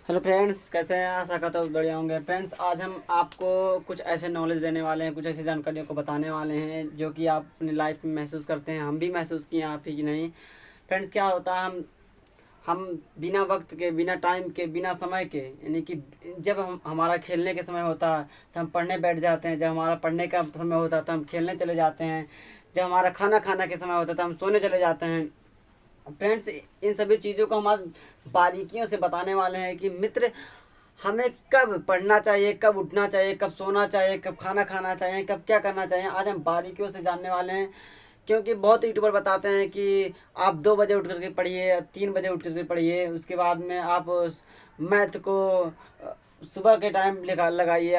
Hello friends, कैसे हैं? आशा करता हूँ बढ़िया होंगे। फ्रेंड्स, आज हम आपको कुछ ऐसे नॉलेज देने वाले हैं, कुछ ऐसी जानकारियों को बताने वाले हैं जो कि आप अपनी लाइफ में महसूस करते हैं। हम भी महसूस किए, आप ही की नहीं। फ्रेंड्स, क्या होता है, हम बिना वक्त के, बिना टाइम के, बिना समय के, यानी कि जब हम हमारा खेलने के समय होता है तो हम पढ़ने बैठ जाते हैं। जब हमारा पढ़ने का समय होता है तो हम खेलने चले जाते हैं। जब हमारा खाना खाना के समय होता है तो हम सोने चले जाते हैं। फ्रेंड्स, इन सभी चीज़ों को हम आज बारीकियों से बताने वाले हैं कि मित्र, हमें कब पढ़ना चाहिए, कब उठना चाहिए, कब सोना चाहिए, कब खाना खाना चाहिए, कब क्या करना चाहिए। आज हम बारीकियों से जानने वाले हैं। क्योंकि बहुत यूट्यूबर बताते हैं कि आप 2 बजे उठ करके पढ़िए, 3 बजे उठ करके पढ़िए, उसके बाद में आप मैथ को सुबह के टाइम लगाइए,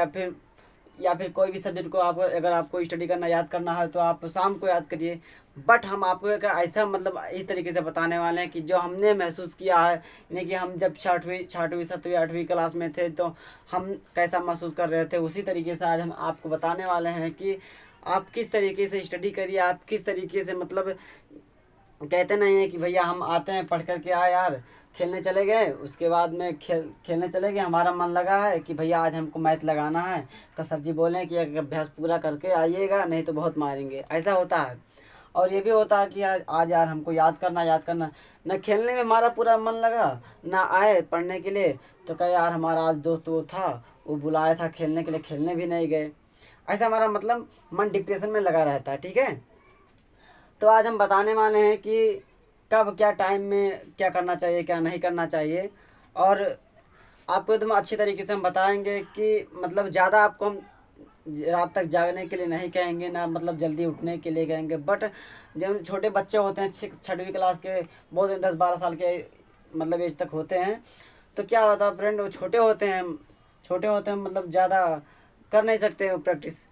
या फिर कोई भी सब्जेक्ट को आप अगर आपको स्टडी करना, याद करना है तो आप शाम को याद करिए। बट हम आपको एक ऐसा मतलब इस तरीके से बताने वाले हैं कि जो हमने महसूस किया है, यानी कि हम जब छठवीं 7वीं 8वीं क्लास में थे तो हम कैसा महसूस कर रहे थे, उसी तरीके से आज हम आपको बताने वाले हैं कि आप किस तरीके से स्टडी करिए, आप किस तरीके से मतलब कहते नहीं है कि भैया हम आते हैं पढ़ कर के आए यार, खेलने चले गए, उसके बाद में खेलने चले गए, हमारा मन लगा है कि भैया आज हमको मैथ लगाना है, तो सर जी बोलें कि अभ्यास पूरा करके आइएगा, नहीं तो बहुत मारेंगे। ऐसा होता है। और ये भी होता है कि आज यार हमको याद करना न, खेलने में हमारा पूरा मन लगा, ना आए पढ़ने के लिए, तो कहे यार हमारा आज दोस्त वो था, वो बुलाया था खेलने के लिए, खेलने भी नहीं गए। ऐसा हमारा मतलब मन डिप्रेशन में लगा रहता है। ठीक है, तो आज हम बताने वाले हैं कि कब क्या टाइम में क्या करना चाहिए, क्या नहीं करना चाहिए। और आपको एकदम अच्छी तरीके से हम बताएंगे कि मतलब ज़्यादा आपको हम रात तक जागने के लिए नहीं कहेंगे, ना मतलब जल्दी उठने के लिए कहेंगे। बट जब छोटे बच्चे होते हैं 6वीं क्लास के, बहुत 10-12 साल के मतलब एज तक होते हैं, तो क्या होता है फ्रेंड, वो छोटे होते हैं मतलब ज़्यादा कर नहीं सकते वो प्रैक्टिस।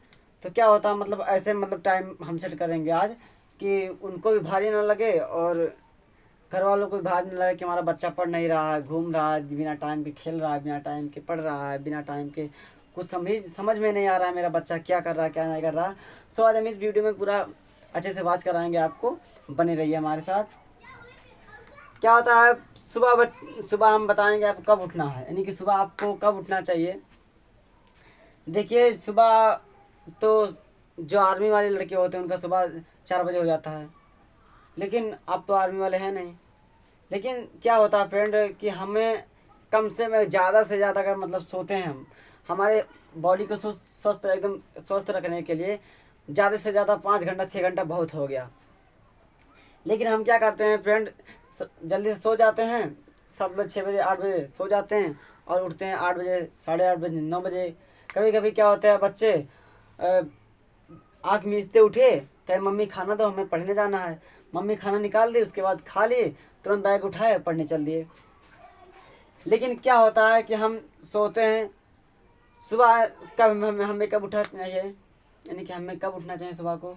तो क्या होता है मतलब ऐसे मतलब टाइम हम सेट करेंगे आज कि उनको भी भारी ना लगे और घर वालों को भी भारी ना लगे कि हमारा बच्चा पढ़ नहीं रहा है, घूम रहा है, बिना टाइम के खेल रहा है, बिना टाइम के पढ़ रहा है, बिना टाइम के कुछ समझ में नहीं आ रहा है मेरा बच्चा क्या कर रहा है, क्या नहीं कर रहा। सो आज हम इस वीडियो में पूरा अच्छे से बात कराएंगे आपको, बने रहिए हमारे साथ। क्या होता है, सुबह हम बताएंगे आपको कब उठना है, यानी कि सुबह आपको कब उठना चाहिए। देखिए, सुबह तो जो आर्मी वाले लड़के होते हैं उनका सुबह 4 बजे हो जाता है, लेकिन अब तो आर्मी वाले हैं नहीं। लेकिन क्या होता है फ्रेंड कि हमें कम ज़्यादा से ज़्यादा अगर मतलब सोते हैं हम, हमारे बॉडी को स्वस्थ एकदम स्वस्थ रखने के लिए ज़्यादा से ज़्यादा 5 घंटा 6 घंटा बहुत हो गया। लेकिन हम क्या करते हैं फ्रेंड, जल्दी से सो जाते हैं, 7 बजे 6 बजे 8 बजे सो जाते हैं और उठते हैं 8 बजे, 8:30 बजे, 9 बजे। कभी कभी क्या होता है, बच्चे आँख मीचते उठे, कहे मम्मी खाना दो, हमें पढ़ने जाना है। मम्मी खाना निकाल दी, उसके बाद खा लिए, तुरंत बैग उठाए, पढ़ने चल दिए। लेकिन क्या होता है कि हम सोते हैं सुबह, कब हमें कब उठना चाहिए, यानी कि हमें कब उठना चाहिए सुबह को।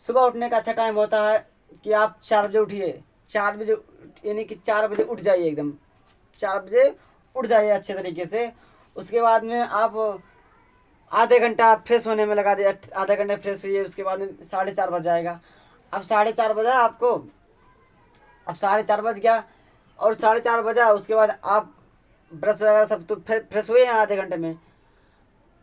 सुबह उठने का अच्छा टाइम होता है कि आप 4 बजे उठिए। 4 बजे यानी कि 4 बजे उठ जाइए, एकदम 4 बजे उठ जाइए अच्छे तरीके से। उसके बाद में आप आधे घंटा फ्रेश होने में लगा दिए, आधे घंटे फ्रेश हुई, उसके बाद में 4:30 बज जाएगा। अब 4:30 बजा आपको, अब 4:30 बज गया और 4:30 बजा, उसके बाद आप ब्रश वगैरह सब तो फ्रेश हुए हैं आधे घंटे में।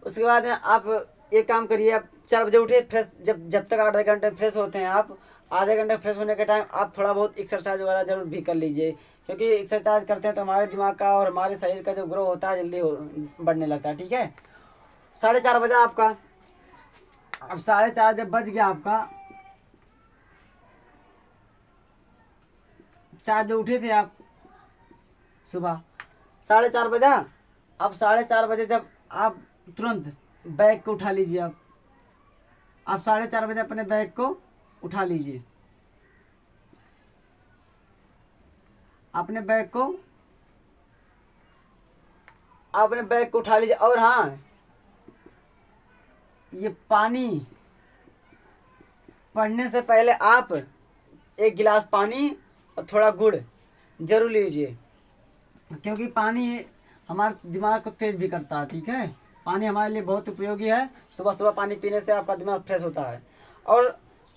उसके बाद में आप एक काम करिए, आप 4 बजे उठिए, फ्रेश जब तक आधे घंटे फ्रेश होते हैं आप, आधे घंटे फ्रेश होने के टाइम आप थोड़ा बहुत एक्सरसाइज वगैरह जरूर भी कर लीजिए। क्योंकि एक्सरसाइज करते हैं तो हमारे दिमाग का और हमारे शरीर का जो ग्रो होता है जल्दी बढ़ने लगता है। ठीक है, 4:30 बजा आपका। अब 4:30 जब बज गया आपका, 4 बजे उठे थे आप सुबह, 4:30 बजा। अब 4:30 बजे जब आप तुरंत बैग को उठा लीजिए, आप 4:30 बजे अपने बैग को उठा लीजिए, अपने बैग को उठा लीजिए। और हाँ, ये पानी पढ़ने से पहले आप 1 गिलास पानी और थोड़ा गुड़ जरूर लीजिए, क्योंकि पानी हमारे दिमाग को तेज भी करता है। ठीक है, पानी हमारे लिए बहुत उपयोगी है। सुबह सुबह पानी पीने से आपका दिमाग फ्रेश होता है। और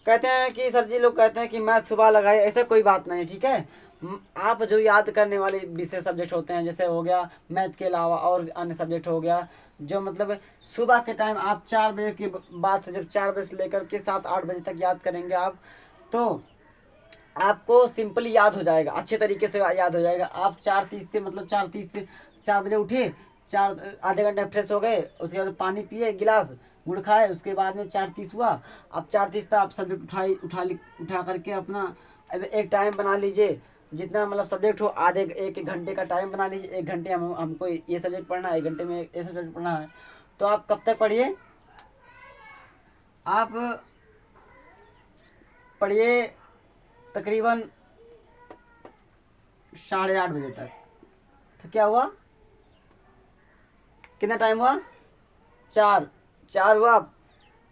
कहते हैं कि सर जी लोग कहते हैं कि मैथ सुबह लगाए, ऐसा कोई बात नहीं। ठीक है, आप जो याद करने वाले विषय सब्जेक्ट होते हैं, जैसे हो गया मैथ के अलावा और अन्य सब्जेक्ट हो गया, जो मतलब सुबह के टाइम आप 4 बजे के बाद से, जब 4 बजे से लेकर के 7-8 बजे तक याद करेंगे आप, तो आपको सिंपली याद हो जाएगा, अच्छे तरीके से याद हो जाएगा। आप 4:30 से, मतलब 4:30 से 4 बजे उठे, आधे घंटे फ्रेश हो गए, उसके बाद पानी पिए, गिलास गुड़ खाए, उसके बाद में 4:30 हुआ। अब 4:30 पे आप सब्जेक्ट उठा करके अपना अब एक टाइम बना लीजिए, जितना मतलब सब्जेक्ट हो, आधे एक घंटे का टाइम बना लीजिए। 1 घंटे हमको ये सब्जेक्ट पढ़ना है, 1 घंटे में ये सब्जेक्ट पढ़ना है। तो आप कब तक पढ़िए, आप पढ़िए तकरीबन 8:30 बजे तक। तो क्या हुआ, कितना टाइम हुआ, 4 हुआ,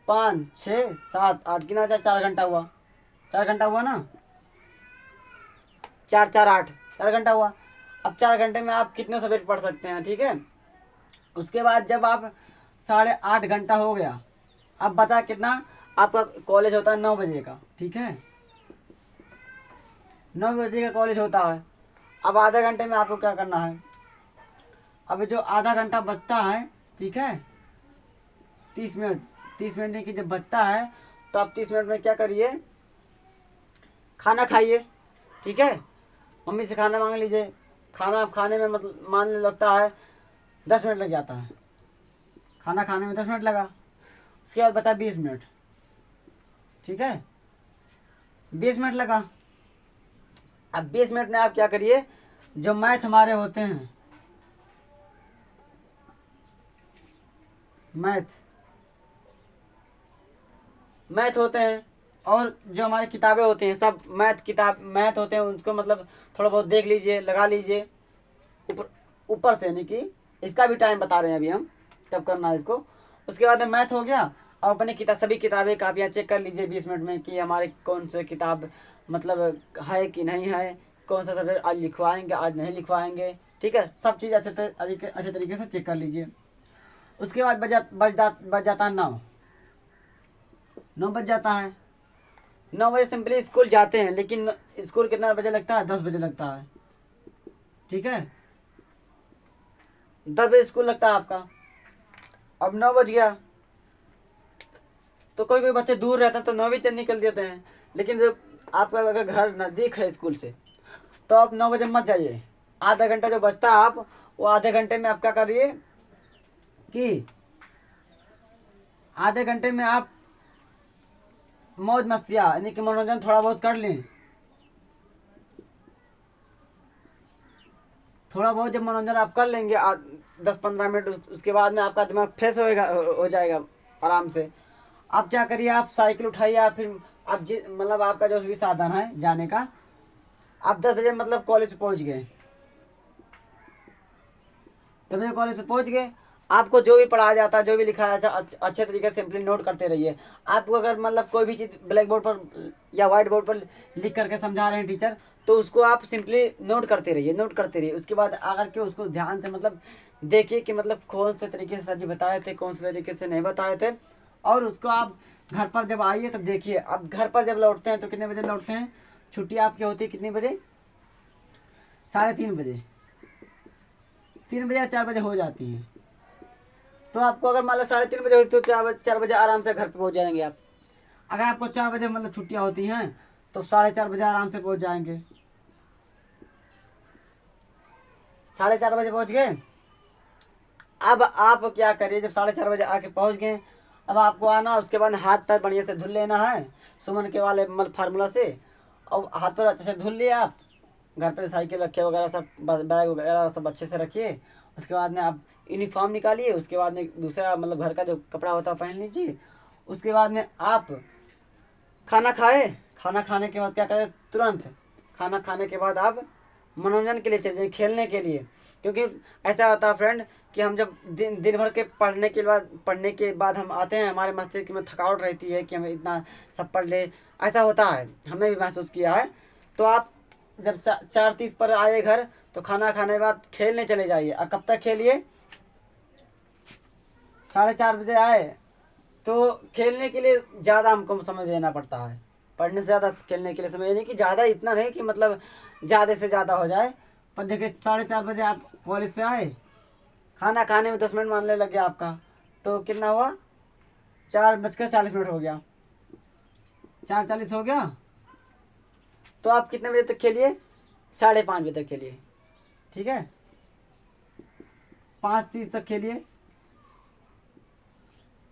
5, 6, 7, 8, कितना 4 घंटा हुआ, 4 घंटा हुआ ना, 4, 4, 8, 4 घंटा हुआ। अब 4 घंटे में आप कितने सब्जेक्ट पढ़ सकते हैं, ठीक है। उसके बाद जब आप 8.5 घंटा हो गया, अब बता कितना, आपका कॉलेज होता है 9 बजे का, ठीक है, 9 बजे का कॉलेज होता है। अब आधे घंटे में आपको क्या करना है, अब जो आधा घंटा बचता है, ठीक है, 30 मिनट की जब बचता है, तो आप 30 मिनट में क्या करिए, खाना खाइए, ठीक है, मम्मी से खाना मांग लीजिए। खाना खाने में मतलब मान लगता है 10 मिनट लग जाता है, खाना खाने में 10 मिनट लगा, उसके बाद बता 20 मिनट, ठीक है, 20 मिनट लगा। अब 20 मिनट में आप क्या करिए, जो मैथ हमारे होते हैं, मैथ होते हैं, और जो हमारी किताबें होती हैं, सब मैथ होते हैं, उनको मतलब थोड़ा बहुत देख लीजिए, लगा लीजिए ऊपर से, यानी कि इसका भी टाइम बता रहे हैं अभी हम, तब करना है इसको। उसके बाद में मैथ हो गया, और अपने सभी किताबें कापियाँ चेक कर लीजिए 20 मिनट में, कि हमारे कौन से किताब मतलब है कि नहीं है, कौन सा सब्जेक्ट आज लिखवाएंगे, आज नहीं लिखवाएंगे, ठीक है, सब चीज़ अच्छे तरीके से चेक कर लीजिए। उसके बाद बच जाता है 9 बज जाता है। 9 बजे सिंपली स्कूल जाते हैं, लेकिन स्कूल कितना बजे लगता है, 10 बजे लगता है, ठीक है, 10 बजे स्कूल लगता है आपका। अब 9 बज गया, तो कोई बच्चे दूर रहते हैं तो 9 बजे निकल देते हैं, लेकिन जब आपका अगर घर नज़दीक है स्कूल से, तो आप 9 बजे मत जाइए। आधा घंटा जो बचता है, आप वो आधे घंटे में आप क्या करिए, कि आधे घंटे में आप मौज मस्तियाँ, यानी कि मनोरंजन थोड़ा बहुत कर लें। थोड़ा बहुत जब मनोरंजन आप कर लेंगे 10-15 मिनट, उसके बाद में आपका दिमाग फ्रेश हो जाएगा आराम से। आप क्या करिए, आप साइकिल उठाइए, या फिर आप मतलब आपका जो भी साधन है जाने का, आप 10 बजे मतलब कॉलेज पहुंच गए, 10 बजे कॉलेज पे पहुंच गए, आपको जो भी पढ़ाया जाता है, जो भी लिखाया जाता है, अच्छे तरीके से सिंपली नोट करते रहिए। आपको अगर मतलब कोई भी चीज़ ब्लैक बोर्ड पर या व्हाइट बोर्ड पर लिख करके समझा रहे हैं टीचर, तो उसको आप सिंपली नोट करते रहिए। उसके बाद आकर के उसको ध्यान से मतलब देखिए कि मतलब कौन से तरीके से सर जी बताए थे, कौन से तरीके से नहीं बताए थे, और उसको आप घर पर जब आइए तब देखिए। अब घर पर जब लौटते हैं तो कितने बजे लौटते हैं, छुट्टी आपकी होती है कितने बजे, 3:30 बजे, 3 बजे या 4 बजे हो जाती हैं। तो आपको अगर मान लो 3:30 बजे होती तो 4 बजे आराम से घर पे पहुंच जाएंगे आप। अगर आपको 4 बजे मतलब छुट्टियां होती हैं, तो 4:30 बजे आराम से पहुंच जाएंगे। 4:30 बजे पहुंच गए। अब आप क्या करिए, जब 4:30 बजे आके पहुंच गए, अब आपको आना, उसके बाद हाथ पैर बढ़िया से धुल लेना है, सुमन के वाले मतलब फार्मूला से, और हाथ पैर अच्छे से धुल लिए आप। घर पे साइकिल रखे वगैरह सब, बैग वगैरह सब अच्छे से रखिए। उसके बाद में आप यूनिफॉर्म निकालिए, उसके बाद में दूसरा मतलब घर का जो कपड़ा होता है पहन लीजिए। उसके बाद में आप खाना खाए, खाना खाने के बाद क्या करें, तुरंत खाना खाने के बाद आप मनोरंजन के लिए चले जाइए, खेलने के लिए। क्योंकि ऐसा होता है फ्रेंड, कि हम जब दिन भर के पढ़ने के बाद हम आते हैं, हमारे मस्तिष्क में थकावट रहती है कि हमें इतना सब पढ़ ले, ऐसा होता है, हमने भी महसूस किया है। तो आप जब 4:30 पर आए घर, तो खाना खाने के बाद खेलने चले जाइए। और कब तक खेलिए, 4:30 बजे आए तो खेलने के लिए ज़्यादा हमको समय देना पड़ता है, पढ़ने से ज़्यादा खेलने के लिए समय, नहीं कि ज़्यादा इतना नहीं कि मतलब ज़्यादा से ज़्यादा हो जाए। पर देखिए 4:30 बजे आप कॉलेज से आए, खाना खाने में 10 मिनट मानने लग गया आपका, तो कितना हुआ, 4:40 हो गया, 4:40 हो गया। तो आप कितने बजे तक खेलिए, 5:30 बजे तक खेलिए, ठीक है, 5:30 तक खेलिए,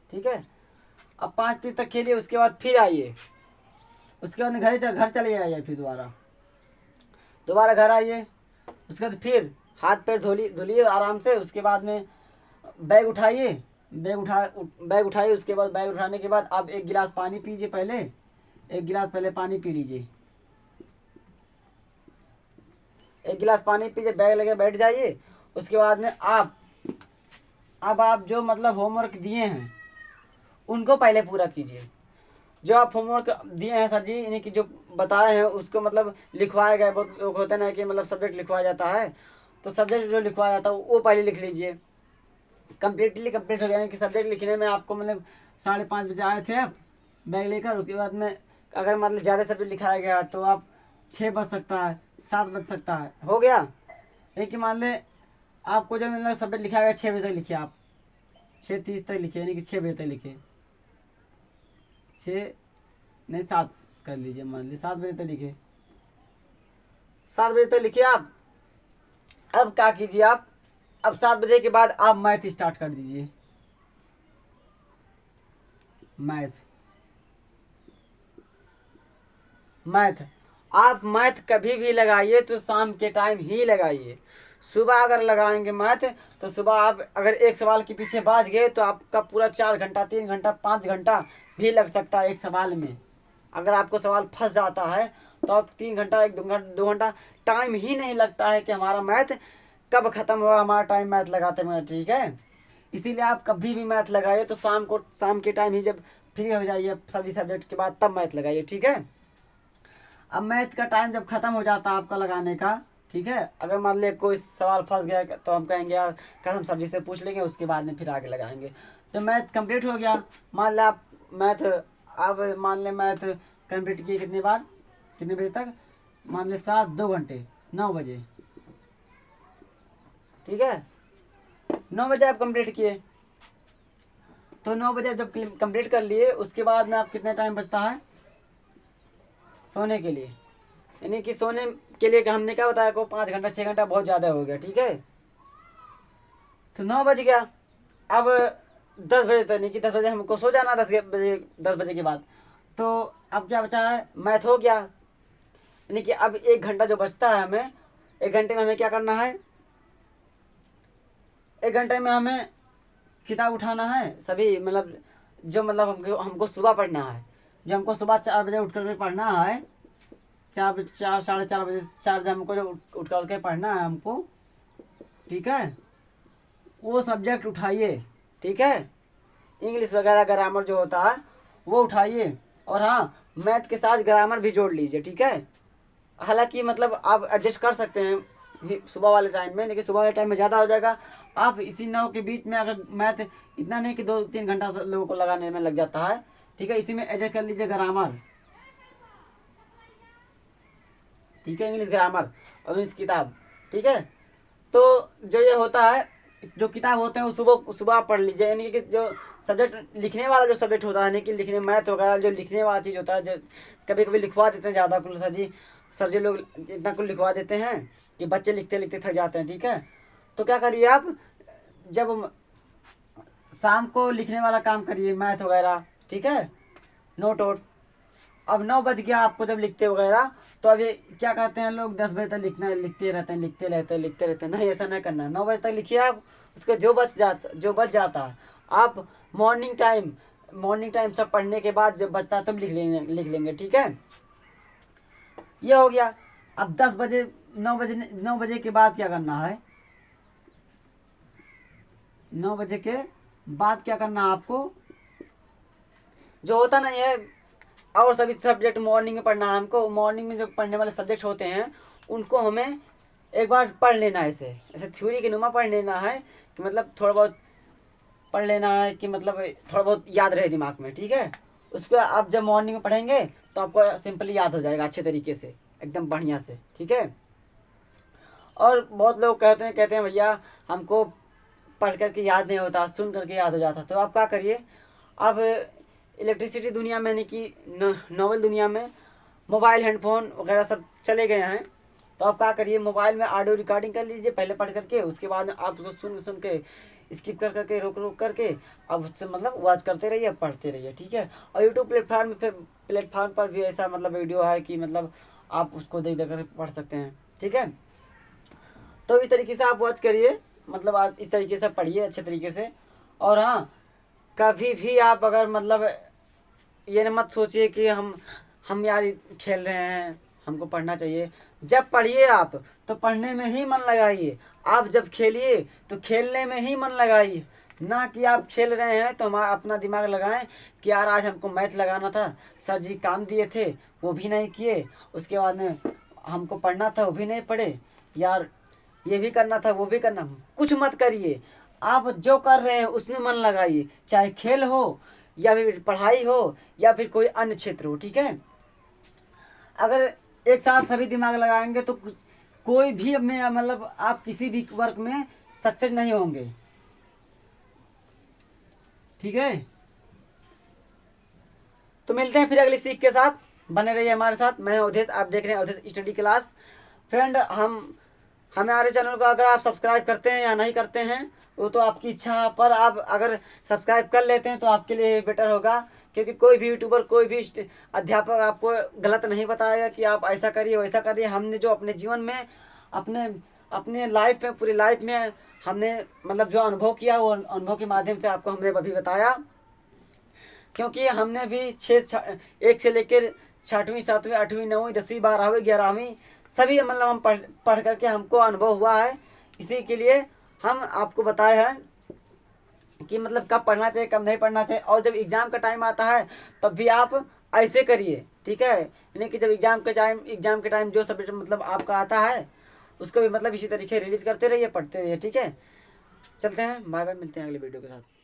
ठीक है। अब 5:30 तक खेलिए, उसके बाद फिर आइए, उसके बाद घर चले आइए, फिर दोबारा घर आइए, उसके बाद फिर हाथ पैर धुलिए आराम से। उसके बाद में बैग उठाइए, बैग उठाइए। उसके बाद बैग उठाने के बाद आप 1 गिलास पानी पीजिए, पहले 1 गिलास पहले पानी पी लीजिए, 1 गिलास पानी पीजिए, बैग लेके बैठ जाइए। उसके बाद में अब आप जो मतलब होमवर्क दिए हैं उनको पहले पूरा कीजिए। जो आप होमवर्क दिए हैं सर जी, यानी कि जो बताए हैं उसको मतलब लिखवाए गए, बहुत लोग होते हैं ना कि मतलब सब्जेक्ट लिखवाया जाता है, तो सब्जेक्ट जो लिखवाया जाता है वो पहले लिख लीजिए। कंप्लीट हो गया, यानी कि सब्जेक्ट लिखने में आपको मतलब 5:30 बजे आए थे आप बैग लेकर। उसके बाद में अगर मतलब ज़्यादा सब्जेक्ट लिखाया गया तो आप 6 बज सकता है, 7 बज सकता है, हो गया। लेकिन मान लें आपको जब मतलब सब्जेक्ट लिखाया गया 6 बजे तक लिखिए, आप 6:30 तक लिखिए, यानी कि 6 बजे तक लिखिए, 6 नहीं 7 कर लीजिए, मान लीजिए 7 बजे तक लिखिए, 7 बजे तक लिखिए आप। अब क्या कीजिए आप, अब 7 बजे के बाद आप मैथ स्टार्ट कर दीजिए, मैथ आप मैथ कभी भी लगाइए तो शाम के टाइम ही लगाइए। सुबह अगर लगाएंगे मैथ तो सुबह आप अगर एक सवाल के पीछे बाज गए तो आपका पूरा 4 घंटा, 3 घंटा, 5 घंटा भी लग सकता है एक सवाल में। अगर आपको सवाल फंस जाता है तो आप 3 घंटा, 2 घंटा टाइम ही नहीं लगता है कि हमारा मैथ कब ख़त्म हुआ, हमारा टाइम मैथ लगाते हुए, ठीक है। इसीलिए आप कभी भी मैथ लगाइए तो शाम के टाइम ही जब फ्री हो जाइए सभी सब्जेक्ट के बाद तब मैथ लगाइए, ठीक है। अब मैथ का टाइम जब ख़त्म हो जाता है आपका लगाने का, ठीक है, अगर मान ले कोई सवाल फंस गया तो हम कहेंगे यार कल हम सर जी से पूछ लेंगे, उसके बाद में फिर आगे लगाएंगे। तो मैथ कंप्लीट हो गया। मान लें आप मैथ कंप्लीट किए कितने बजे तक, मान लें 2 घंटे, 9 बजे, ठीक है, 9 बजे आप कंप्लीट किए। तो 9 बजे जब कंप्लीट कर लिए उसके बाद में आप कितना टाइम बचता है सोने के लिए, यानी कि सोने के लिए हमने क्या बताया को 5 घंटा 6 घंटा बहुत ज़्यादा हो गया, ठीक है। तो 9 बज गया, अब 10 बजे तक, नहीं कि 10 बजे हमको सो जाना, 10 बजे के बाद। तो अब क्या बचा है, मैथ हो गया, यानी कि अब 1 घंटा जो बचता है हमें, 1 घंटे में हमें क्या करना है, 1 घंटे में हमें किताब उठाना है सभी, मतलब जो मतलब हमको सुबह पढ़ना है, जो हमको सुबह 4 बजे उठ करके पढ़ना है, 4 बजे 4 बजे हमको जो उठ करके पढ़ना है हमको, ठीक है, वो सब्जेक्ट उठाइए, ठीक है। इंग्लिश वगैरह ग्रामर जो होता है वो उठाइए, और हाँ मैथ के साथ ग्रामर भी जोड़ लीजिए, ठीक है। हालांकि मतलब आप एडजस्ट कर सकते हैं सुबह वाले टाइम में, लेकिन सुबह वाले टाइम में ज़्यादा हो जाएगा। आप इसी 9 के बीच में अगर मैथ इतना नहीं कि 2-3 घंटा लोगों को लगाने में लग जाता है, ठीक है, इसी में एडजस्ट कर लीजिए ग्रामर, ठीक है, इंग्लिश ग्रामर और इंग्लिश किताब, ठीक है। तो जो ये होता है, जो किताब होते हैं वो सुबह सुबह पढ़ लीजिए, यानी कि जो सब्जेक्ट लिखने वाला जो सब्जेक्ट होता है, यानी कि लिखने मैथ वगैरह जो लिखने वाला चीज़ होता है, जो कभी कभी लिखवा देते हैं ज़्यादा कुल सर जी लोग इतना कुल लिखवा देते हैं कि बच्चे लिखते लिखते थक जाते हैं, ठीक है। तो क्या करिए आप, जब शाम को लिखने वाला काम करिए मैथ वगैरह, ठीक है, नोट वोट। अब 9 बज गया आपको जब लिखते वगैरह, तो अभी क्या कहते हैं लोग 10 बजे तक लिखना, लिखते रहते हैं, नहीं ऐसा नहीं करना है। 9 बजे तक लिखिए आप, उसको जो बच जाता है आप मॉर्निंग टाइम सब पढ़ने के बाद जब बचता है तब लिख लेंगे, ठीक है। ये हो गया। अब 9 बजे के बाद क्या करना है, 9 बजे के बाद क्या करना है आपको, जो होता नहीं है और सभी सब्जेक्ट मॉर्निंग में पढ़ना है हमको। मॉर्निंग में जो पढ़ने वाले सब्जेक्ट होते हैं उनको हमें एक बार पढ़ लेना है, ऐसे थ्योरी के नुमा पढ़ लेना है, कि मतलब थोड़ा बहुत पढ़ लेना है, कि मतलब थोड़ा बहुत याद रहे दिमाग में, ठीक है। उस पर आप जब मॉर्निंग में पढ़ेंगे तो आपको सिंपली याद हो जाएगा अच्छे तरीके से, एकदम बढ़िया से, ठीक है। और बहुत लोग कहते हैं भैया हमको पढ़ करके याद नहीं होता, सुन करके याद हो जाता। तो आप क्या करिए, अब इलेक्ट्रिसिटी दुनिया में, यानी कि नॉवल दुनिया में मोबाइल हेडफोन वगैरह सब चले गए हैं। तो आप क्या करिए, मोबाइल में ऑडियो रिकॉर्डिंग कर लीजिए पहले पढ़ करके, उसके बाद आप उसको सुन के स्किप कर करके रोक करके अब उससे मतलब वॉच करते रहिए, पढ़ते रहिए, ठीक है। और यूट्यूब प्लेटफार्म पर भी ऐसा मतलब वीडियो है कि मतलब आप उसको देख कर पढ़ सकते हैं, ठीक है। तो इस तरीके से आप वॉच करिए, मतलब आप इस तरीके से पढ़िए अच्छे तरीके से। और हाँ, कभी भी आप अगर मतलब ये न मत सोचिए कि हम यार खेल रहे हैं, हमको पढ़ना चाहिए। जब पढ़िए आप तो पढ़ने में ही मन लगाइए, आप जब खेलिए तो खेलने में ही मन लगाइए, ना कि आप खेल रहे हैं तो हम अपना दिमाग लगाएं कि यार आज हमको मैथ लगाना था, सर जी काम दिए थे वो भी नहीं किए, उसके बाद में हमको पढ़ना था वो भी नहीं पढ़े, यार ये भी करना था वो भी करना। कुछ मत करिए, आप जो कर रहे हैं उसमें मन लगाइए, चाहे खेल हो या फिर पढ़ाई हो या फिर कोई अन्य क्षेत्र हो, ठीक है। अगर एक साथ सभी दिमाग लगाएंगे तो कोई भी में मतलब आप किसी भी वर्क में सक्सेस नहीं होंगे, ठीक है। तो मिलते हैं फिर अगली सीख के साथ, बने रहिए हमारे साथ। मैं अवधेश, आप देख रहे हैं अवधेश स्टडी क्लास। फ्रेंड, हमारे चैनल को अगर आप सब्सक्राइब करते हैं या नहीं करते हैं वो तो आपकी इच्छा, पर आप अगर सब्सक्राइब कर लेते हैं तो आपके लिए बेटर होगा, क्योंकि कोई भी यूट्यूबर, कोई भी अध्यापक आपको गलत नहीं बताएगा कि आप ऐसा करिए वैसा करिए। हमने जो अपने जीवन में, अपने लाइफ में, पूरी लाइफ में हमने मतलब जो अनुभव किया, वो अनुभव के माध्यम से आपको हमने अभी बताया। क्योंकि हमने भी 1 से लेकर 6वीं 7वीं 8वीं 9वीं 10वीं 12वीं 11वीं सभी मतलब हम पढ़ करके हमको अनुभव हुआ है। इसी के लिए हम आपको बताए हैं कि मतलब कब पढ़ना चाहिए कब नहीं पढ़ना चाहिए। और जब एग्ज़ाम का टाइम आता है तब भी आप ऐसे करिए, ठीक है। यानी कि जब एग्ज़ाम के टाइम जो सब्जेक्ट मतलब आपका आता है उसको भी मतलब इसी तरीके रिलीज करते रहिए, पढ़ते रहिए, ठीक है। चलते हैं, बाय बाय, मिलते हैं अगले वीडियो के साथ।